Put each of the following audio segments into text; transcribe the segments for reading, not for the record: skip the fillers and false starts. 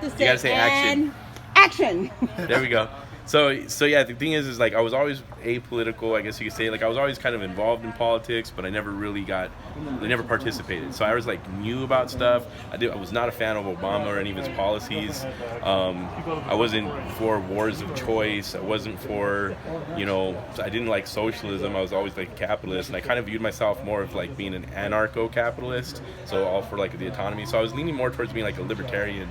You gotta say action. Action. There we go. So yeah, the thing is like I was always apolitical, I guess you could say. Like I was always kind of involved in politics, but I never participated. So I was like knew about stuff. I was not a fan of Obama or any of his policies. I wasn't for wars of choice. I wasn't for, I didn't like socialism. I was always like a capitalist, and I kind of viewed myself more of like being an anarcho-capitalist. So all for like the autonomy. So I was leaning more towards being like a libertarian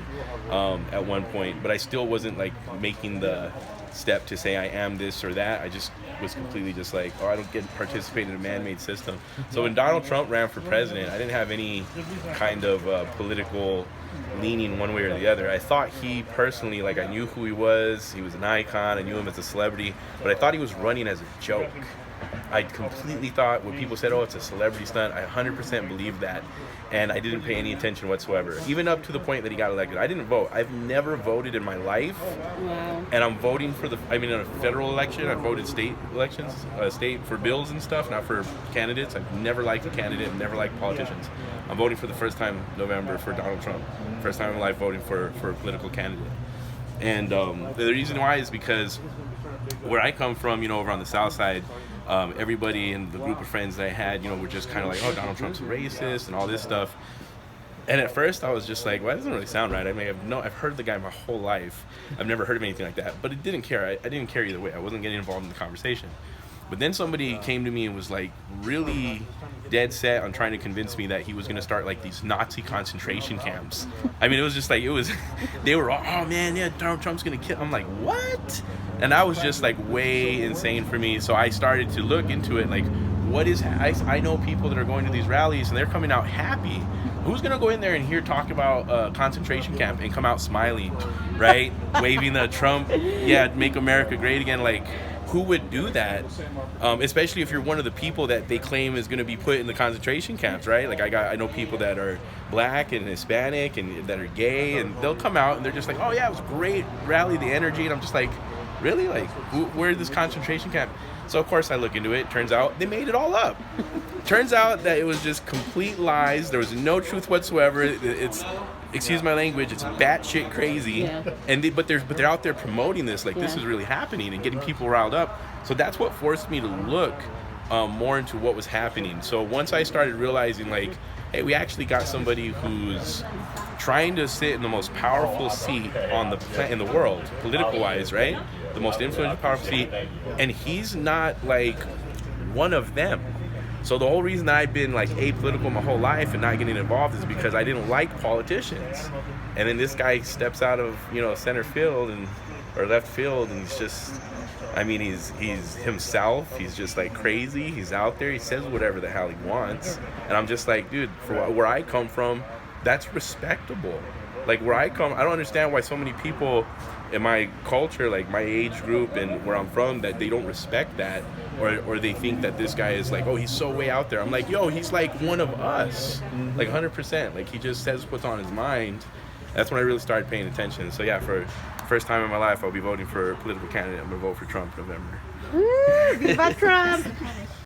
at one point, but I still wasn't like making the step to say I am this or that. I just was completely just like, I don't get to participate in a man-made system. So when Donald Trump ran for president, I didn't have any kind of political leaning one way or the other. I thought he personally, like I knew who he was an icon, I knew him as a celebrity, but I thought he was running as a joke. I completely thought when people said, it's a celebrity stunt, I 100% believed that, and I didn't pay any attention whatsoever, even up to the point that he got elected. I didn't vote. I've never voted in my life. Wow. And I'm voting in a federal election, I voted state elections, state for bills and stuff, not for candidates. I've never liked a candidate, I've never liked politicians. I'm voting for the first time November for Donald Trump. First time in my life voting for a political candidate. And the reason why is because where I come from, over on the south side, everybody in the group of friends that I had, were just kind of like, Donald Trump's a racist and all this stuff. And at first I was just like, well, that doesn't really sound right. I mean, I've heard the guy my whole life. I've never heard of anything like that. But it didn't care. I didn't care either way. I wasn't getting involved in the conversation. But then somebody came to me and was like really dead set on trying to convince me that he was going to start like these Nazi concentration camps. I mean, it was just like, they were all, oh man, yeah, Donald Trump's going to kill. I'm like, what? And that was just like way insane for me. So I started to look into it, like, I know people that are going to these rallies and they're coming out happy. Who's going to go in there and hear talk about a concentration camp and come out smiling, right? Waving the Trump, make America great again. Like, who would do that? Especially if you're one of the people that they claim is going to be put in the concentration camps, right? Like I know people that are black and Hispanic and that are gay, and they'll come out and they're just like, oh yeah, it was great rally, the energy, and I'm just like, really? Like, where's this concentration camp? So of course I look into it. Turns out they made it all up. Turns out that it was just complete lies. There was no truth whatsoever. It's, excuse my language, it's batshit crazy. Yeah. But they're out there promoting this, like this is really happening and getting people riled up. So that's what forced me to look more into what was happening. So once I started realizing, like, hey, we actually got somebody who's trying to sit in the most powerful seat in the world, political-wise, right? The most influential, powerful seat, and he's not like one of them. So the whole reason I've been like apolitical my whole life and not getting involved is because I didn't like politicians. And then this guy steps out of center field or left field, and he's just, I mean, he's himself. He's just like crazy. He's out there. He says whatever the hell he wants, and I'm just like, dude, for where I come from, that's respectable. Like where I come, I don't understand why so many people in my culture, like my age group and where I'm from, that they don't respect that, or they think that this guy is like, he's so way out there. I'm like, he's like one of us, like 100%. Like he just says what's on his mind. That's when I really started paying attention. So yeah, for first time in my life, I'll be voting for a political candidate. I'm gonna vote for Trump in November. Woo, viva Trump!